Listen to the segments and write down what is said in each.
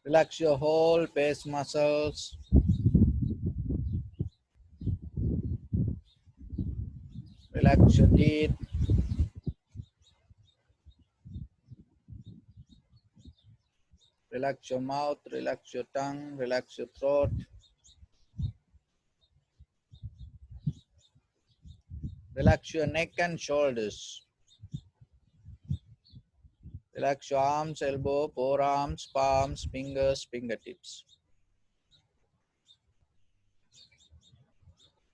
Relax your whole face muscles. Relax your teeth. Relax your mouth, relax your tongue, relax your throat. Relax your neck and shoulders. Relax your arms, elbow, forearms, palms, fingers, fingertips.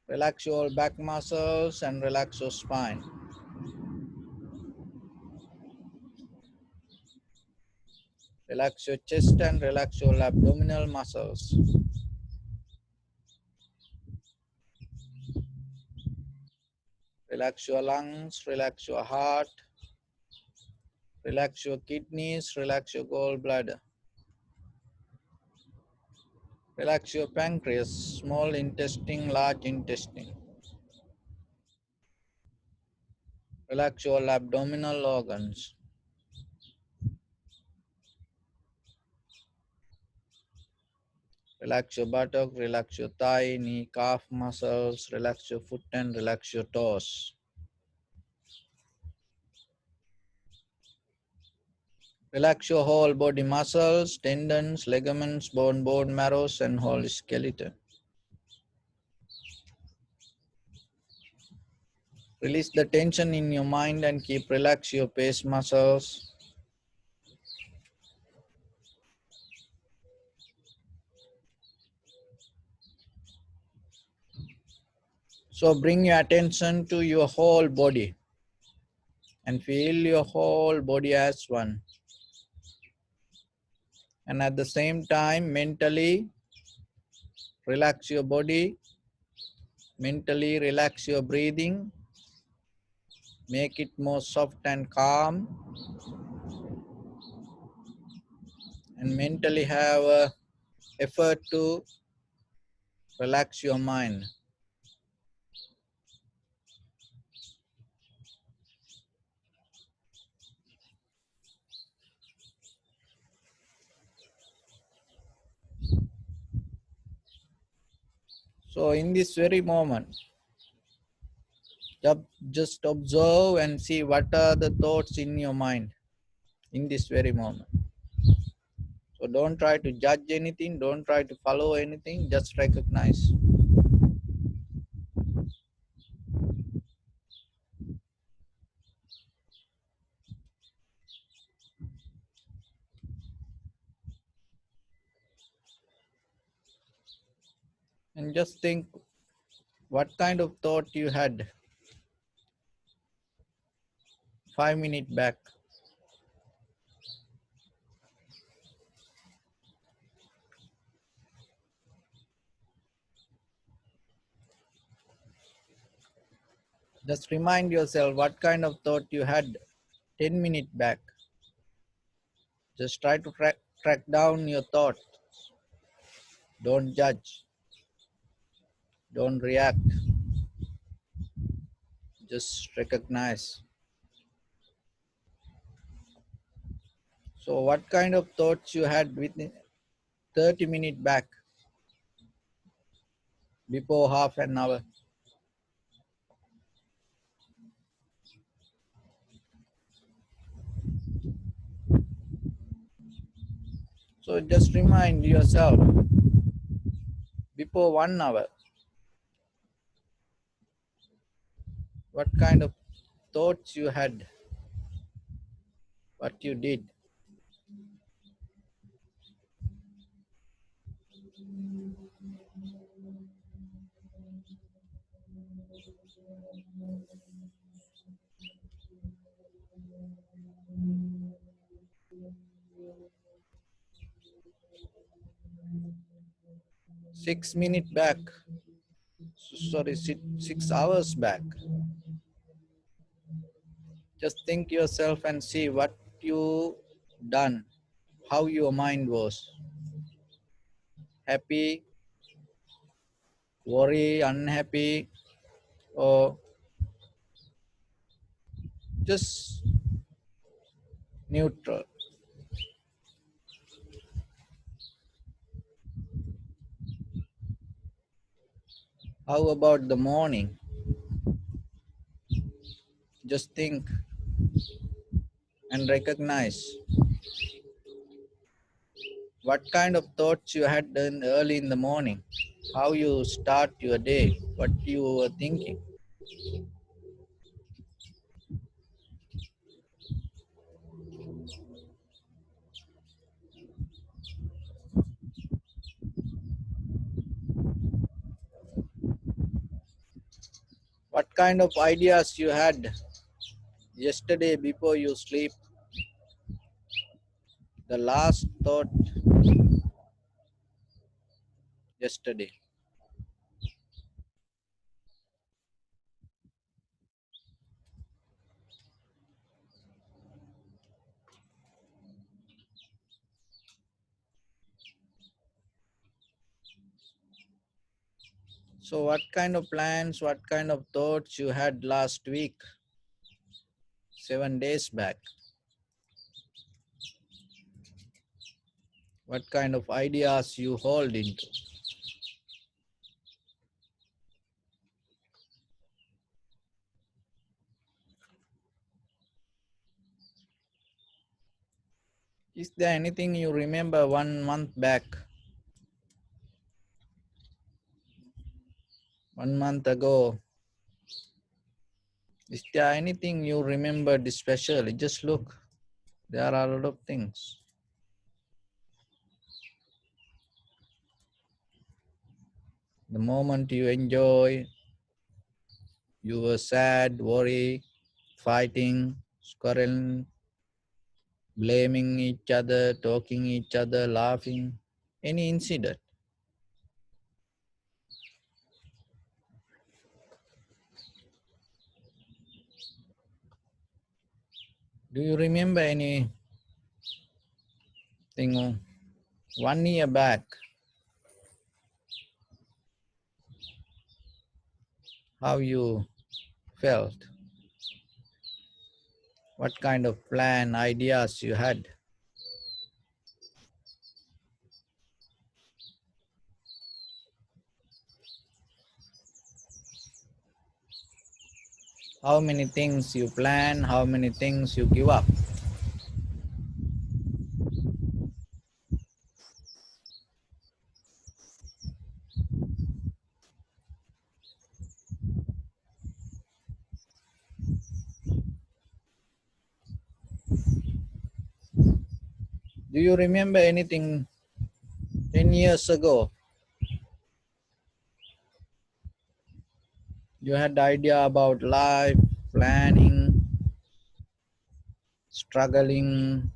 Relax your back muscles and relax your spine. Relax your chest and relax your abdominal muscles. Relax your lungs, relax your heart, relax your kidneys, relax your gallbladder. Relax your pancreas, small intestine, large intestine. Relax your abdominal organs. Relax your buttock, relax your thigh, knee, calf muscles, relax your foot and relax your toes. Relax your whole body muscles, tendons, ligaments, bone marrows and whole skeleton. Release the tension in your mind and keep relax your face muscles. So bring your attention to your whole body and feel your whole body as one. And at the same time, mentally relax your body, mentally relax your breathing, make it more soft and calm, and mentally have a effort to relax your mind. So in this very moment, just observe and see what are the thoughts in your mind in this very moment. So don't try to judge anything, don't try to follow anything, just recognize. And just think what kind of thought you had 5 minutes back. Just remind yourself what kind of thought you had 10 minutes back. Just try to track down your thought. Don't judge. Don't react. Just recognize. So what kind of thoughts you had within 30 minutes back, before half an hour? So just remind yourself before 1 hour, what kind of thoughts you had, what you did. 6 minutes back, sorry, 6 hours back. Just think yourself and see what you done, how your mind was. Happy, worry, unhappy, or just neutral. How about the morning? Just think and recognize what kind of thoughts you had done early in the morning, how you start your day, what you were thinking. What kind of ideas you had yesterday before you sleep, the last thought yesterday. So, what kind of plans, what kind of thoughts you had last week, 7 days back? What kind of ideas you hold into? Is there anything you remember 1 month back, 1 month ago? Is there anything you remembered especially? Just look, there are a lot of things. The moment you enjoy, you were sad, worried, fighting, quarreling, blaming each other, talking each other, laughing, any incident. Do you remember anything 1 year back, how you felt? What kind of plan, ideas you had? How many things you plan, how many things you give up? Do you remember anything 10 years ago? You had idea about life, planning, struggling.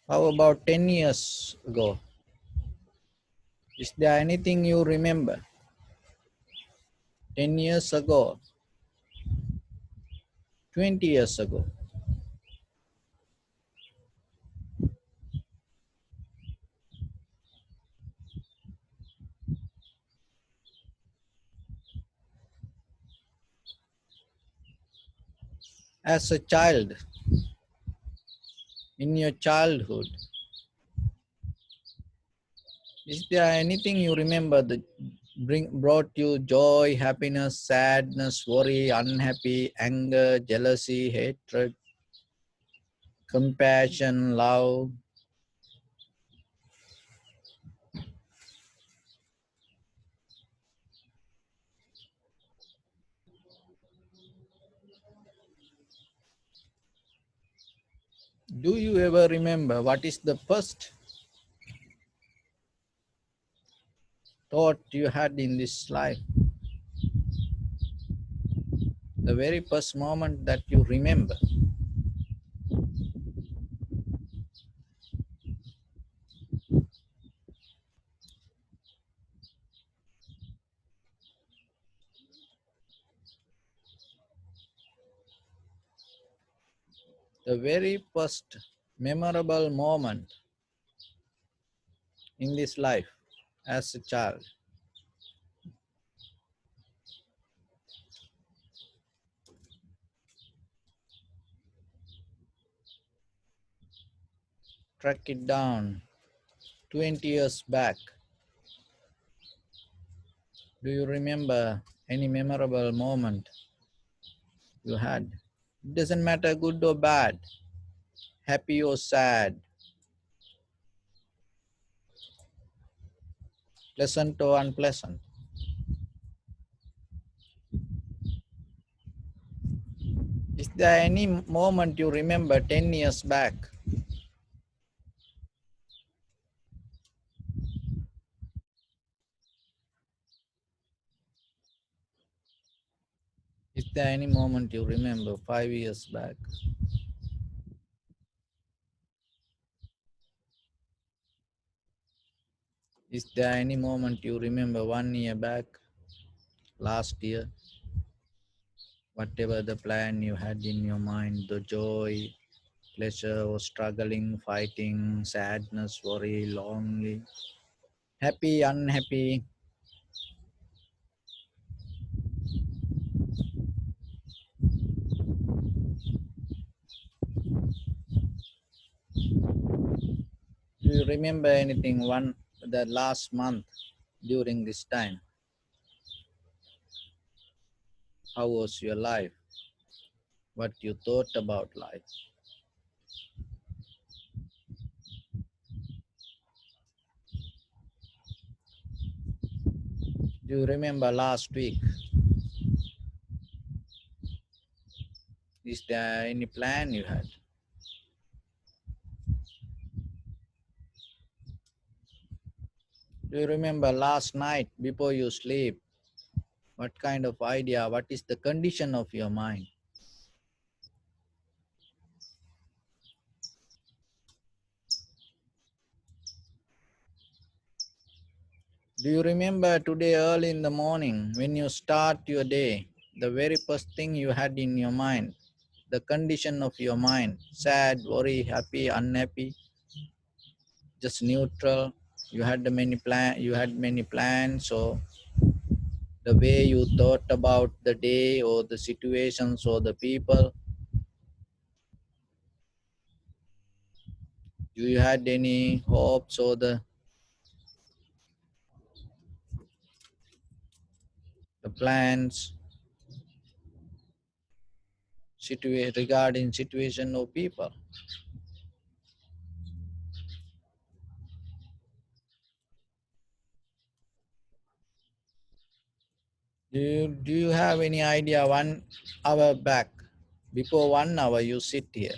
How about 10 years ago? Is there anything you remember 10 years ago, 20 years ago? As a child, in your childhood, is there anything you remember that brought you joy, happiness, sadness, worry, unhappy, anger, jealousy, hatred, compassion, love? Do you ever remember what is the first thought you had in this life? The very first moment that you remember. The very first memorable moment in this life as a child? Track it down 20 years back. Do you remember any memorable moment you had? It doesn't matter good or bad, happy or sad, pleasant or unpleasant. Is there any moment you remember 10 years back? Is there any moment you remember 5 years back? Is there any moment you remember 1 year back, last year? Whatever the plan you had in your mind, the joy, pleasure, or struggling, fighting, sadness, worry, lonely, happy, unhappy. Do you remember anything one the last month during this time? How was your life? What you thought about life? Do you remember last week? Is there any plan you had? Do you remember last night before you sleep? What kind of idea? What is the condition of your mind? Do you remember today early in the morning when you start your day, the very first thing you had in your mind, the condition of your mind, sad, worry, happy, unhappy, just neutral. You had many plans, so the way you thought about the day or the situations or the people. Do you had any hopes or the plans regarding situation or people? Do you have any idea 1 hour back? Before 1 hour you sit here.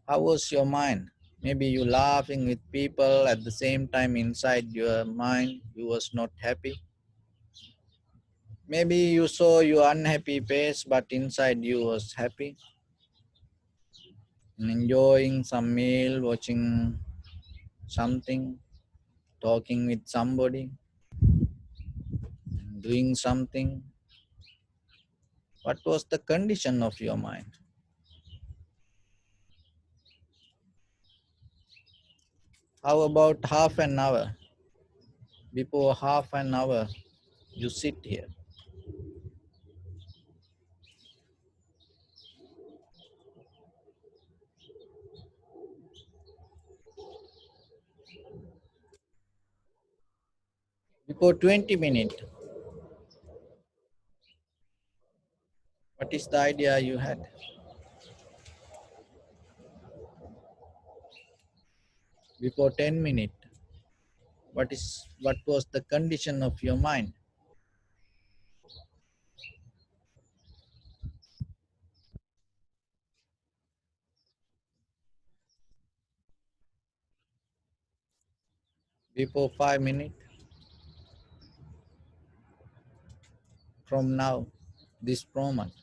How was your mind? Maybe you laughing with people at the same time inside your mind you was not happy. Maybe you saw your unhappy face but inside you was happy. Enjoying some meal, watching something, talking with somebody, doing something. What was the condition of your mind? How about half an hour? Before half an hour, you sit here. Before 20 minutes, what is the idea you had? Before 10 minutes, what was the condition of your mind? Before 5 minutes from now, this moment,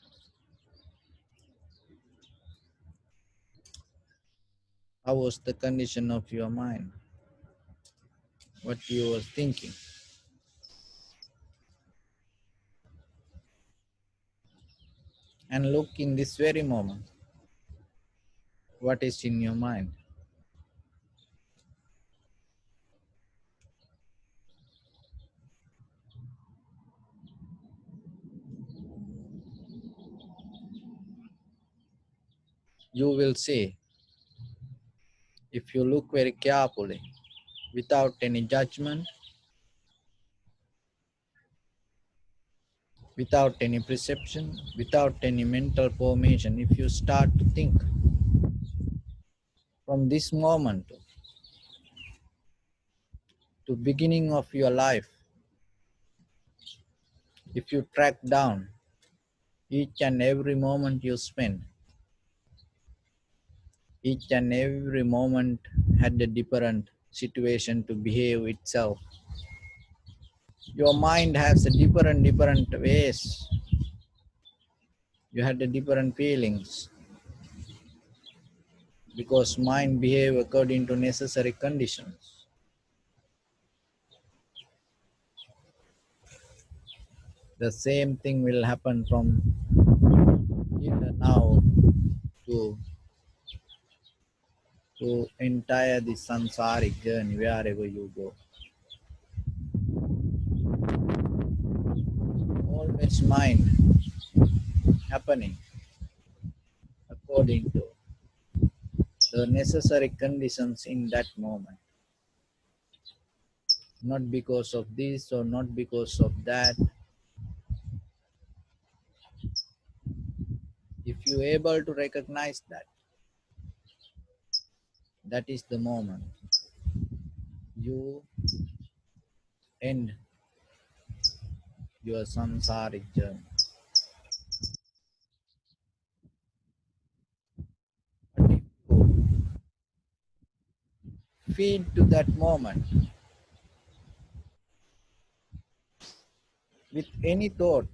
how was the condition of your mind? What you were thinking? And look in this very moment, what is in your mind? You will see if you look very carefully, without any judgment, without any perception, without any mental formation. If you start to think from this moment to beginning of your life, if you track down each and every moment you spend, each and every moment had a different situation to behave itself. Your mind has a different ways. You had a different feelings because mind behave according to necessary conditions. The same thing will happen from here now to entire the sansaric journey wherever you go. Always mind happening according to the necessary conditions in that moment. Not because of this or not because of that. If you able to recognize that, that is the moment you end your samsaric journey. But if you feed to that moment with any thought,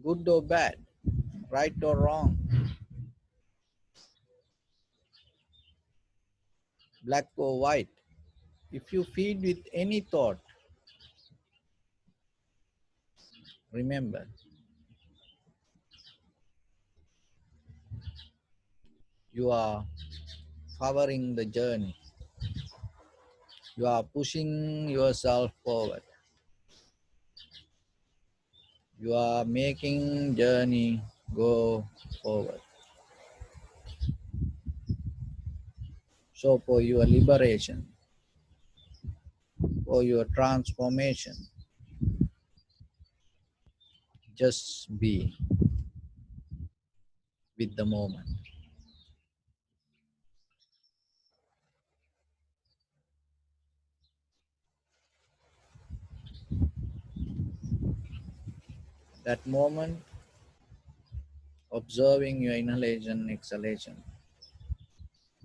good or bad, right or wrong, black or white, if you feed with any thought, remember, you are powering the journey. You are pushing yourself forward. You are making journey go forward. So for your liberation, for your transformation, just be with the moment. That moment, observing your inhalation, exhalation,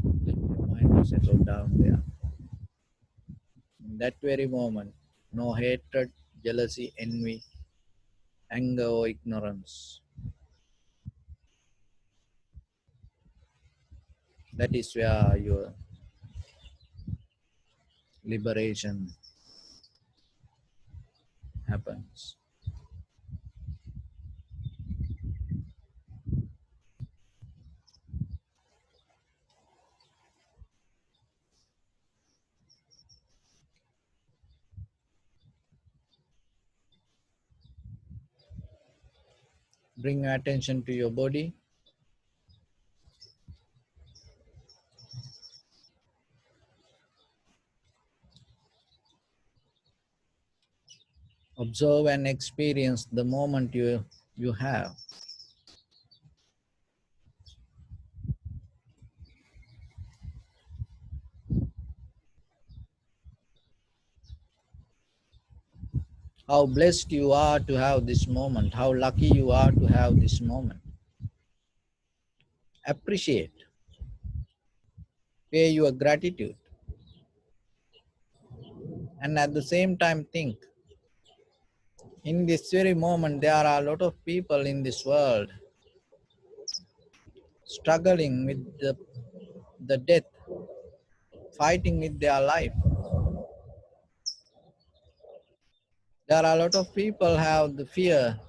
let your mind settle down there. In that very moment, no hatred, jealousy, envy, anger or ignorance. That is where your liberation happens. Bring your attention to your body. Observe and experience the moment you have. How blessed you are to have this moment. How lucky you are to have this moment. Appreciate. Pay your gratitude. And at the same time think, in this very moment there are a lot of people in this world struggling with the death, fighting with their life. There are a lot of people have the fear,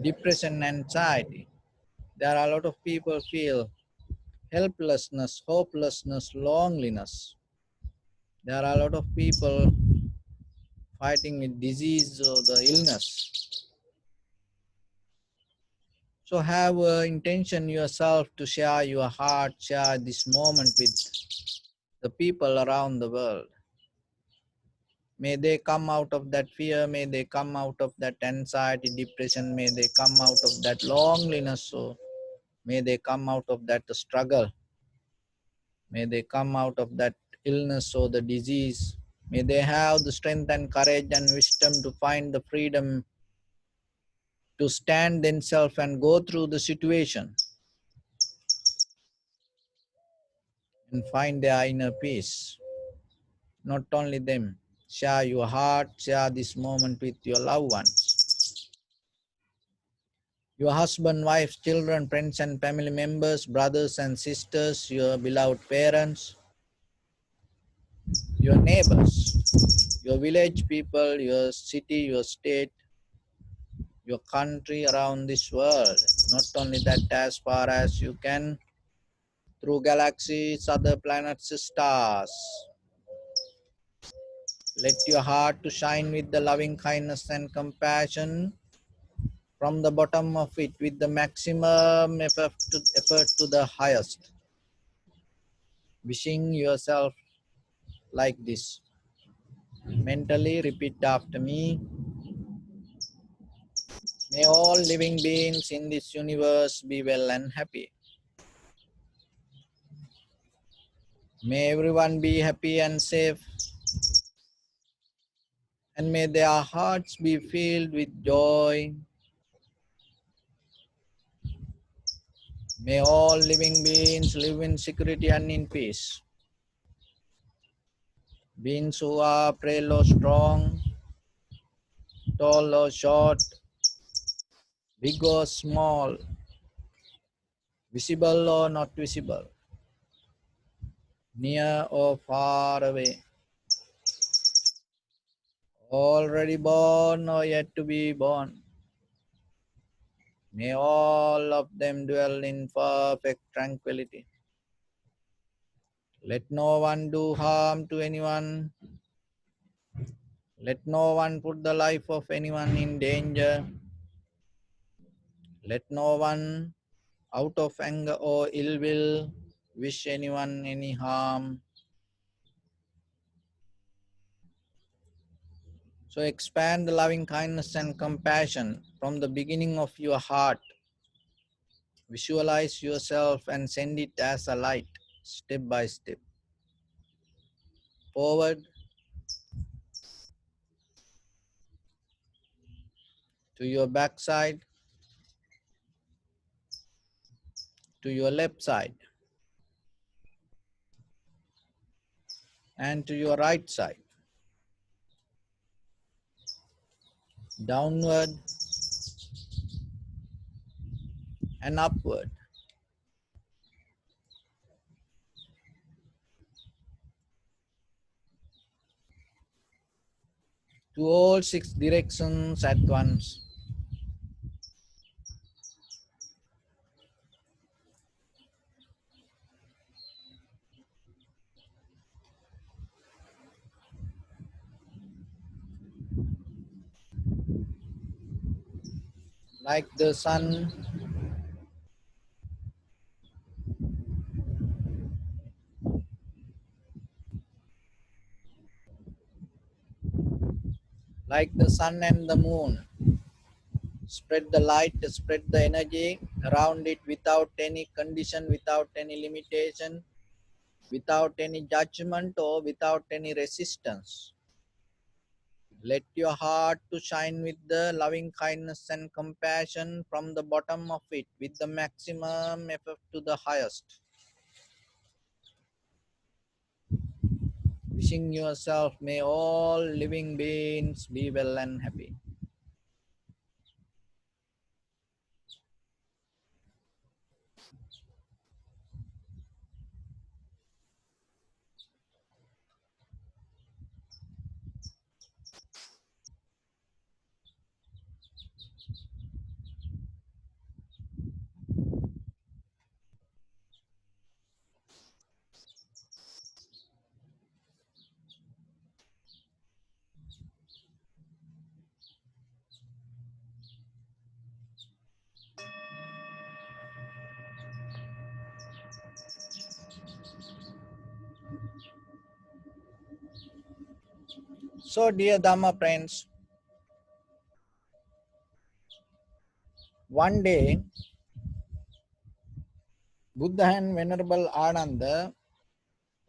depression, anxiety. There are a lot of people feel helplessness, hopelessness, loneliness. There are a lot of people fighting with disease or the illness. So have intention yourself to share your heart, share this moment with the people around the world. May they come out of that fear, may they come out of that anxiety, depression, may they come out of that loneliness, so may they come out of that struggle, may they come out of that illness or the disease. May they have the strength and courage and wisdom to find the freedom to stand themselves and go through the situation and find their inner peace. Not only them, share your heart, share this moment with your loved ones. Your husband, wife, children, friends and family members, brothers and sisters, your beloved parents, your neighbors, your village people, your city, your state, your country around this world. Not only that, as far as you can, through galaxies, other planets, stars. Let your heart to shine with the loving kindness and compassion from the bottom of it with the maximum effort to the highest. Wishing yourself like this. Mentally repeat after me. May all living beings in this universe be well and happy. May everyone be happy and safe. And may their hearts be filled with joy. May all living beings live in security and in peace. Beings who are frail or strong, tall or short, big or small, visible or not visible, near or far away, already born or yet to be born. May all of them dwell in perfect tranquility. Let no one do harm to anyone. Let no one put the life of anyone in danger. Let no one, out of anger or ill will, wish anyone any harm. So expand the loving kindness and compassion from the beginning of your heart. Visualize yourself and send it as a light, step by step. Forward to your backside, to your left side, and to your right side. Downward and upward. To all six directions at once. Like the sun, like the sun and the moon. Spread the light, spread the energy around it without any condition, without any limitation, without any judgment or without any resistance. Let your heart to shine with the loving kindness and compassion from the bottom of it with the maximum effort to the highest. Wishing yourself may all living beings be well and happy. So, dear Dhamma friends, one day Buddha and Venerable Ananda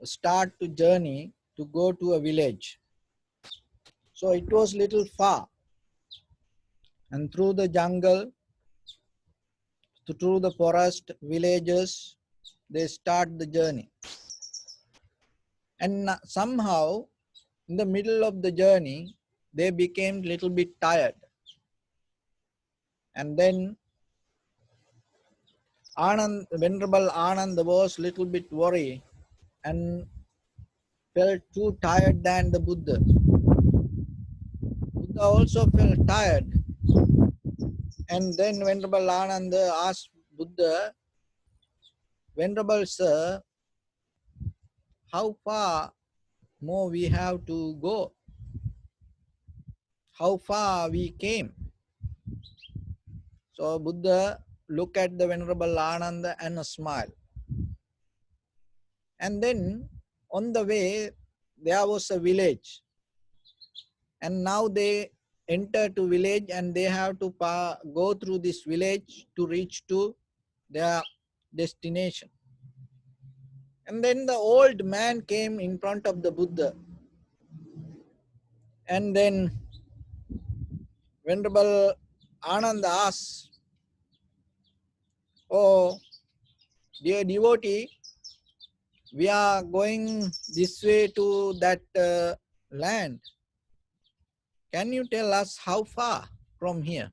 start to journey to go to a village. So it was little far, and through the jungle, through the forest, villages, they start the journey. And somehow, in the middle of the journey, they became little bit tired. And then Venerable Anand was little bit worried and felt too tired than the Buddha. Buddha also felt tired. And then Venerable Ananda asked Buddha, Venerable Sir, how far more we have to go? How far we came? So Buddha looked at the Venerable Ananda and smiled. And then on the way, there was a village. And now they enter to village and they have to go through this village to reach to their destination. And then the old man came in front of the Buddha. And then Venerable Ananda asked, oh, dear devotee, we are going this way to that land. Can you tell us how far from here?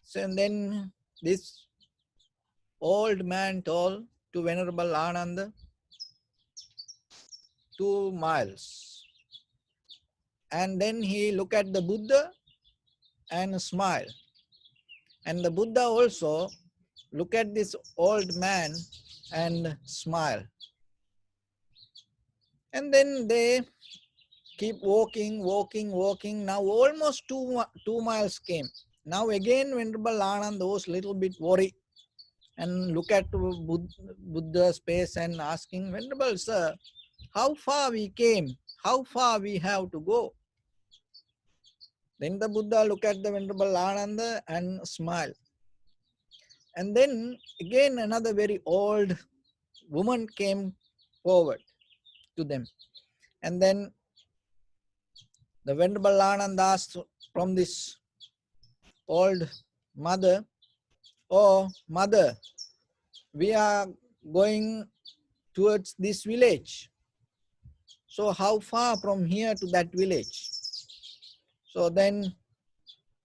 So and then this old man told to Venerable Ananda, 2 miles. And then he looked at the Buddha and smiled. And the Buddha also looked at this old man and smiled. And then they keep walking. Now almost 2 miles came. Now again Venerable Ananda was little bit worried and look at Buddha's face and asking, Venerable Sir, how far we came? How far we have to go? Then the Buddha looked at the Venerable Ananda and smiled. And then again another very old woman came forward to them. And then the Venerable Ananda asked from this old mother, oh mother, we are going towards this village. So how far from here to that village? So then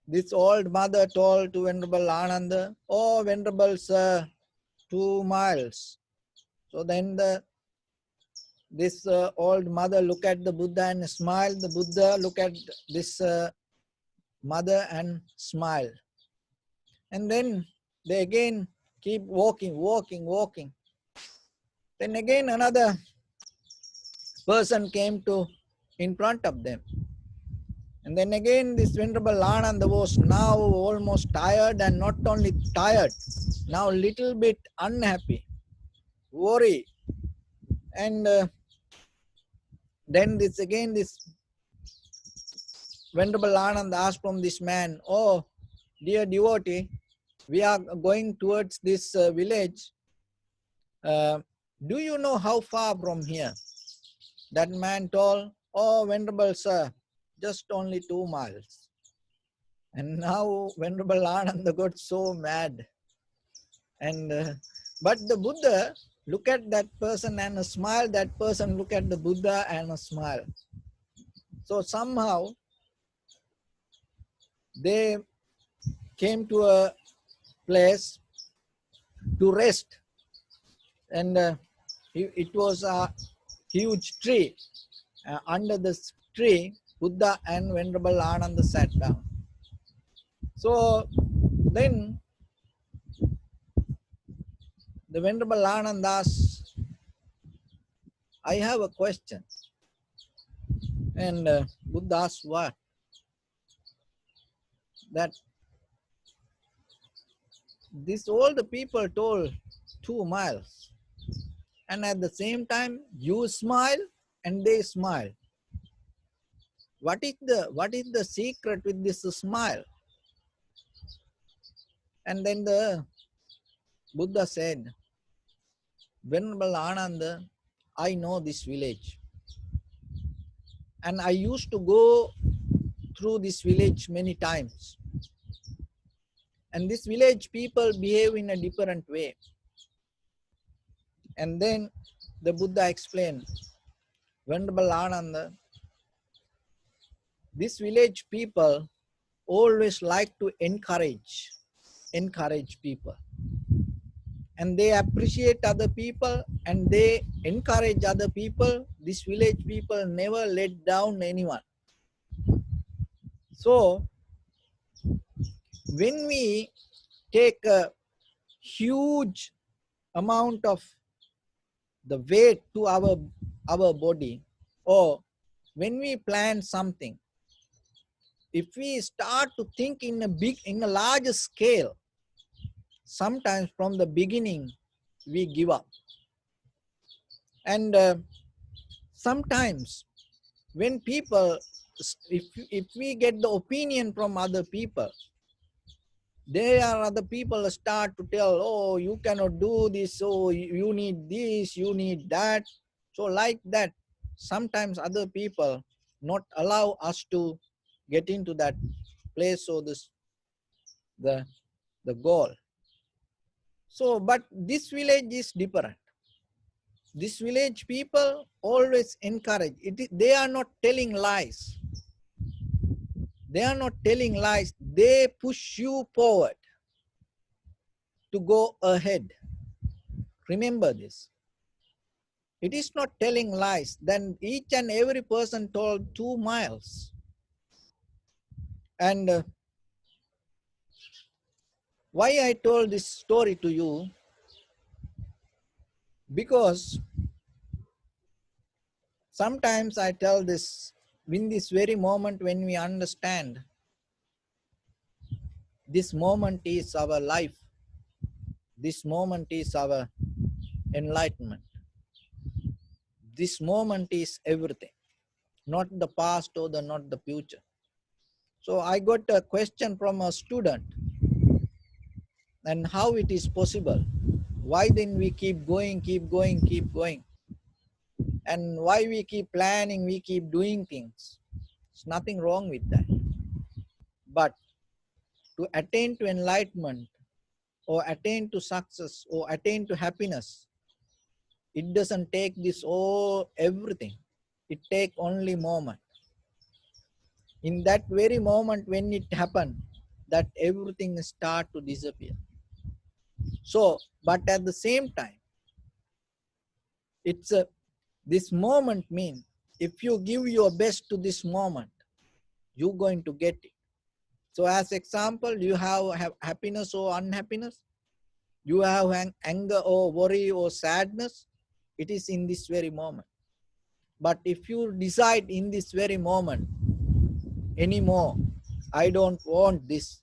this old mother told to Venerable Ananda, oh Venerable Sir, 2 miles. So then this old mother looked at the Buddha and smiled. The Buddha looked at this mother and smiled. And then they again keep walking. Then again another person came to in front of them. And then again this Venerable Ananda was now almost tired, and not only tired, now little bit unhappy, worried. And then this Venerable Ananda asked from this man, oh dear devotee, we are going towards this village. Do you know how far from here? That man told, oh Venerable Sir, just only 2 miles. And now Venerable Ananda got so mad. And but the Buddha look at that person and smile. That person look at the Buddha and smile. So somehow they came to a place to rest. And it was a huge tree. Under this tree, Buddha and Venerable Ananda sat down. So then the Venerable Ananda asked, I have a question. And Buddha asked what? That this all the people told 2 miles. And at the same time, you smile and they smile. What is the secret with this smile? And then the Buddha said, Venerable Ananda, I know this village, and I used to go through this village many times. And this village people behave in a different way. And then the Buddha explained, Venerable Ananda, this village people always like to encourage people. And they appreciate other people and they encourage other people. This village people never let down anyone. So when we take a huge amount of the weight to our body, or when we plan something, if we start to think in a larger scale, sometimes from the beginning we give up. And sometimes when people, if we get the opinion from other people, there are other people start to tell, oh, you cannot do this, oh, you need this, you need that. So like that, sometimes other people not allow us to get into that place or this the goal. So but this village is different. This village people always encourage it. They are not telling lies. They are not telling lies. They push you forward to go ahead. Remember this. It is not telling lies. Then each and every person told 2 miles. And why I told this story to you? Because sometimes I tell this in this very moment when we understand this moment is our life. This moment is our enlightenment. This moment is everything, not the past or not the future. So I got a question from a student, and how it is possible? Why then we keep going, keep going? And why we keep planning, we keep doing things? There's nothing wrong with that. But to attain to enlightenment or attain to success or attain to happiness, it doesn't take this all everything. It take only moment. In that very moment when it happened, that everything start to disappear. So, but at the same time, it's a this moment mean if you give your best to this moment, you're going to get it. So as example, you have happiness or unhappiness, you have anger or worry or sadness, it is in this very moment. But if you decide in this very moment, anymore, I don't want this,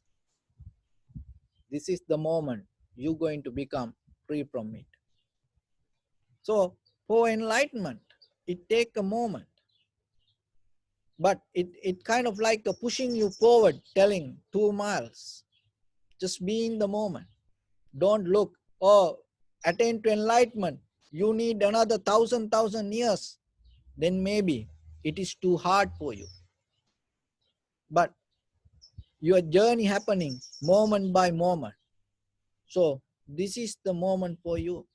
this is the moment you're going to become free from it. So for enlightenment, it take a moment. But it kind of like a pushing you forward, telling 2 miles. Just be in the moment. Don't look, oh, attain to enlightenment. You need another thousand years. Then maybe it is too hard for you. But your journey happening moment by moment. So this is the moment for you.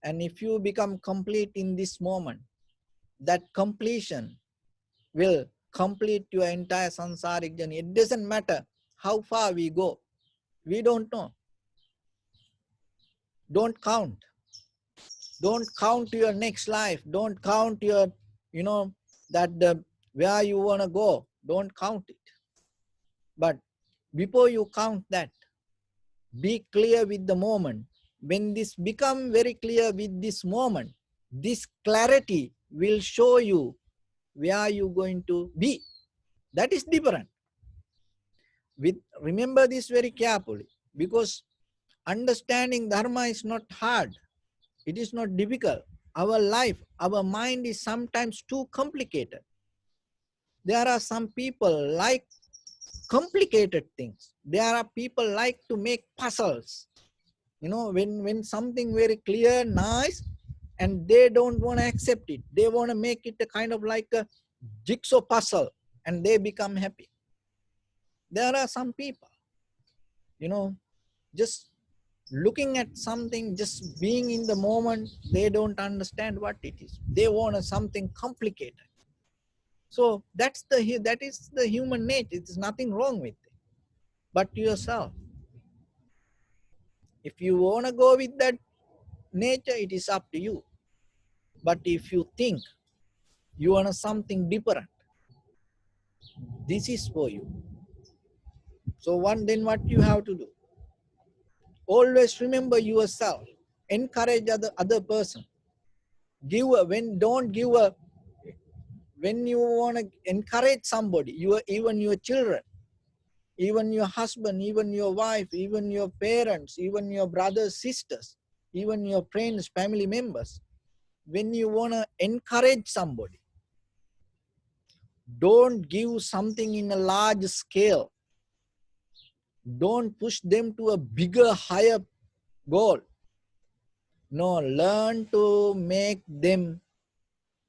And if you become complete in this moment, that completion will complete your entire samsaric journey. It doesn't matter how far we go. We don't know. Don't count. Don't count your next life. Don't count your, that where you want to go. Don't count it. But before you count that, be clear with the moment. When this become very clear with this moment, this clarity will show you where you're going to be. That is different. Remember this very carefully, because understanding dharma is not hard. It is not difficult. Our life, our mind is sometimes too complicated. There are some people like complicated things. There are people like to make puzzles. When something very clear, nice, and they don't want to accept it. They want to make it a kind of like a jigsaw puzzle, and they become happy. There are some people, you know, just looking at something, just being in the moment, they don't understand what it is. They want something complicated. So that is the human nature. It's nothing wrong with it. But yourself, if you want to go with that nature, it is up to you. But if you think you want something different, this is for you. So then what you have to do? Always remember yourself. Encourage other person. Don't give a when you want to encourage somebody, even your children, even your husband, even your wife, even your parents, even your brothers, sisters, even your friends, family members, when you want to encourage somebody, don't give something in a large scale. Don't push them to a bigger, higher goal. No, learn to make them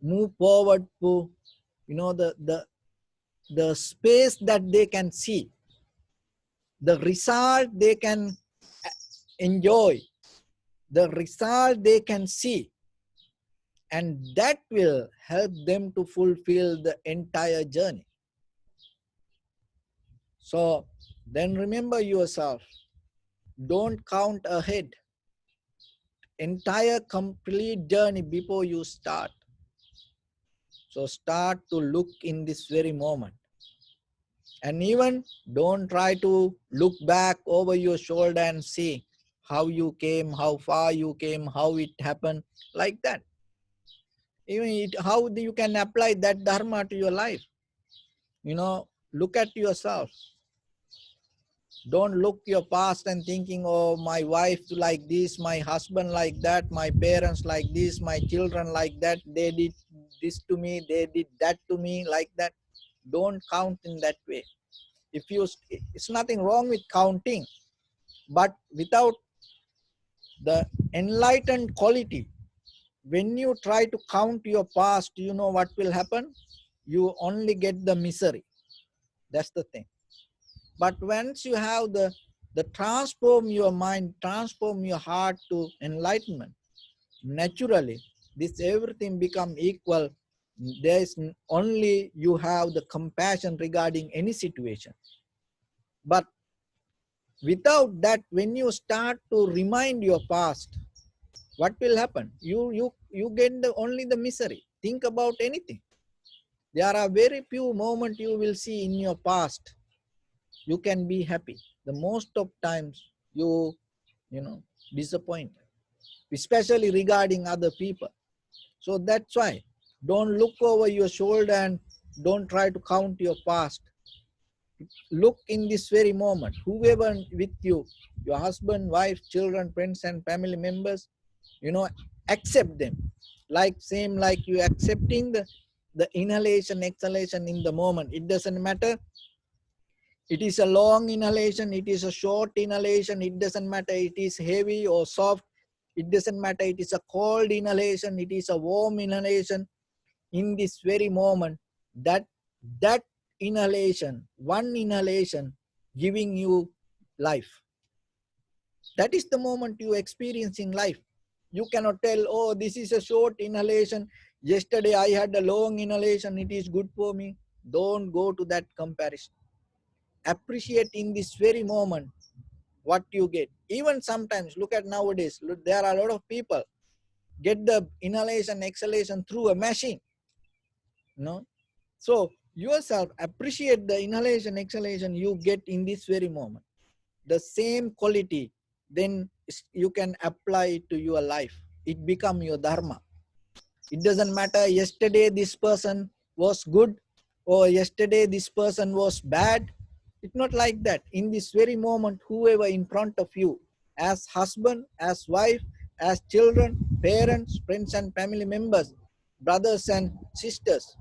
move forward to, the space that they can see, the result they can enjoy, the result they can see, and that will help them to fulfill the entire journey. So then remember yourself, don't count ahead, entire complete journey before you start. So start to look in this very moment. And even don't try to look back over your shoulder and see how you came, how far you came, how it happened, like that. Even how you can apply that dharma to your life. Look at yourself. Don't look your past and thinking, oh, my wife like this, my husband like that, my parents like this, my children like that, they did this to me, they did that to me, like that. Don't count in that way. It's nothing wrong with counting, but without the enlightened quality, when you try to count your past, you know what will happen? You only get the misery. That's the thing. But once you have the transform your mind, transform your heart to enlightenment, naturally, this everything become equal. There is only you have the compassion regarding any situation. But without that, when you start to remind your past, what will happen? You get only the misery. Think about anything. There are very few moments you will see in your past you can be happy. The most of times you know disappointed, especially regarding other people. So that's why don't look over your shoulder and don't try to count your past. Look in this very moment, whoever with you, your husband, wife, children, friends and family members, accept them, like same like you accepting the inhalation exhalation in the moment. It doesn't matter it is a long inhalation, it is a short inhalation, it doesn't matter it is heavy or soft, it doesn't matter it is a cold inhalation, it is a warm inhalation. In this very moment, that inhalation, one inhalation giving you life. That is the moment you experience in life. You cannot tell, oh, this is a short inhalation, yesterday I had a long inhalation, it is good for me. Don't go to that comparison. Appreciate in this very moment what you get. Even sometimes, look at nowadays, there are a lot of people get the inhalation exhalation through a machine. So yourself appreciate the inhalation exhalation you get in this very moment. The same quality, then you can apply it to your life. It become your dharma. It doesn't matter yesterday this person was good or yesterday this person was bad. It's not like that. In this very moment, whoever in front of you, as husband, as wife, as children, parents, friends and family members, brothers and sisters,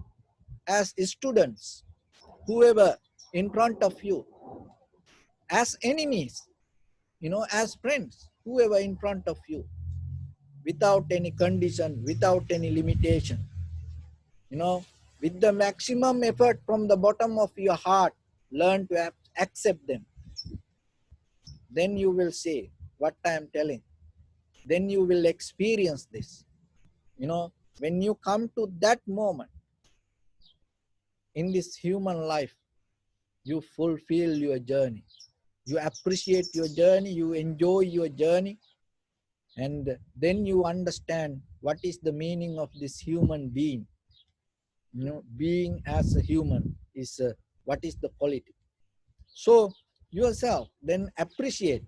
as students, whoever in front of you, as enemies, as friends, whoever in front of you, without any condition, without any limitation, you know, with the maximum effort from the bottom of your heart, learn to accept them. Then you will say what I am telling. Then you will experience this. When you come to that moment in this human life, you fulfill your journey. You appreciate your journey, you enjoy your journey, and then you understand what is the meaning of this human being. Being as a human is what is the quality. So yourself then appreciate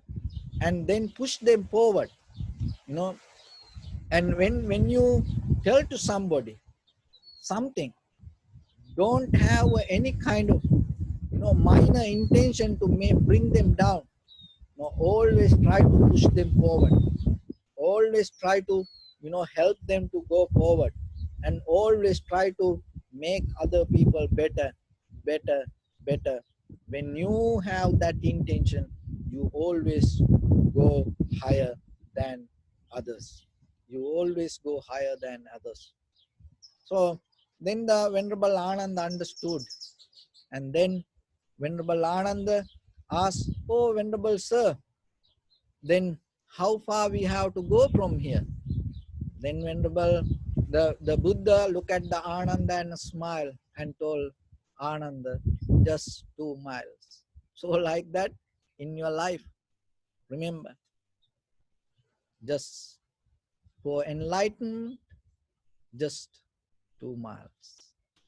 and then push them forward. you know and when you tell to somebody something, don't have any kind of minor intention to bring them down. Always try to push them forward. Always try to help them to go forward, and always try to make other people better, better, better. When you have that intention, you always go higher than others. You always go higher than others. So then the Venerable Ananda understood, and then Venerable Ananda asked, "Oh, Venerable Sir, then how far we have to go from here?" Then Venerable the Buddha looked at the Ananda and smiled and told Ananda, "Just 2 miles." So like that in your life, remember, just for enlightenment, just 2 miles.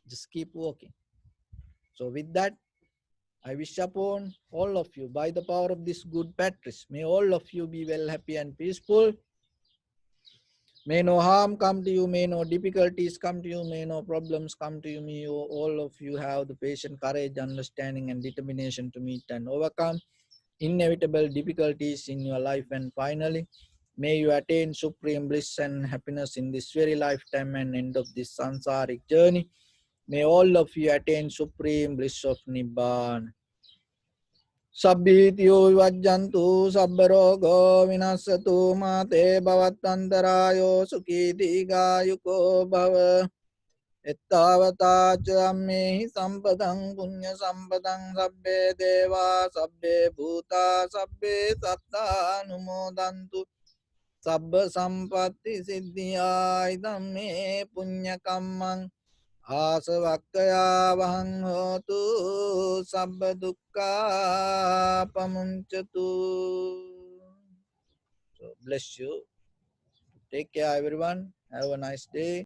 Just keep walking. So with that, I wish upon all of you, by the power of this good Patrice, may all of you be well, happy and peaceful. May no harm come to you, may no difficulties come to you, may no problems come to you. May all of you have the patient courage, understanding and determination to meet and overcome inevitable difficulties in your life. And finally, may you attain supreme bliss and happiness in this very lifetime and end of this sansaric journey. May all of you attain supreme bliss of Nibbana. Sabbhitiyo vajjantu sabbarogo vinasatu mate bhavattantarayo sukhiti gayuko bhava. Ettavata cammehi sampadang punya sampadang sabbe deva sabbe bhuta sabbe satta numodantu sabba sampatti siddhya idam me punya kammang Asavakkaya vahang hotu sabba dukkha pamunchatu. So bless you. Take care everyone. Have a nice day.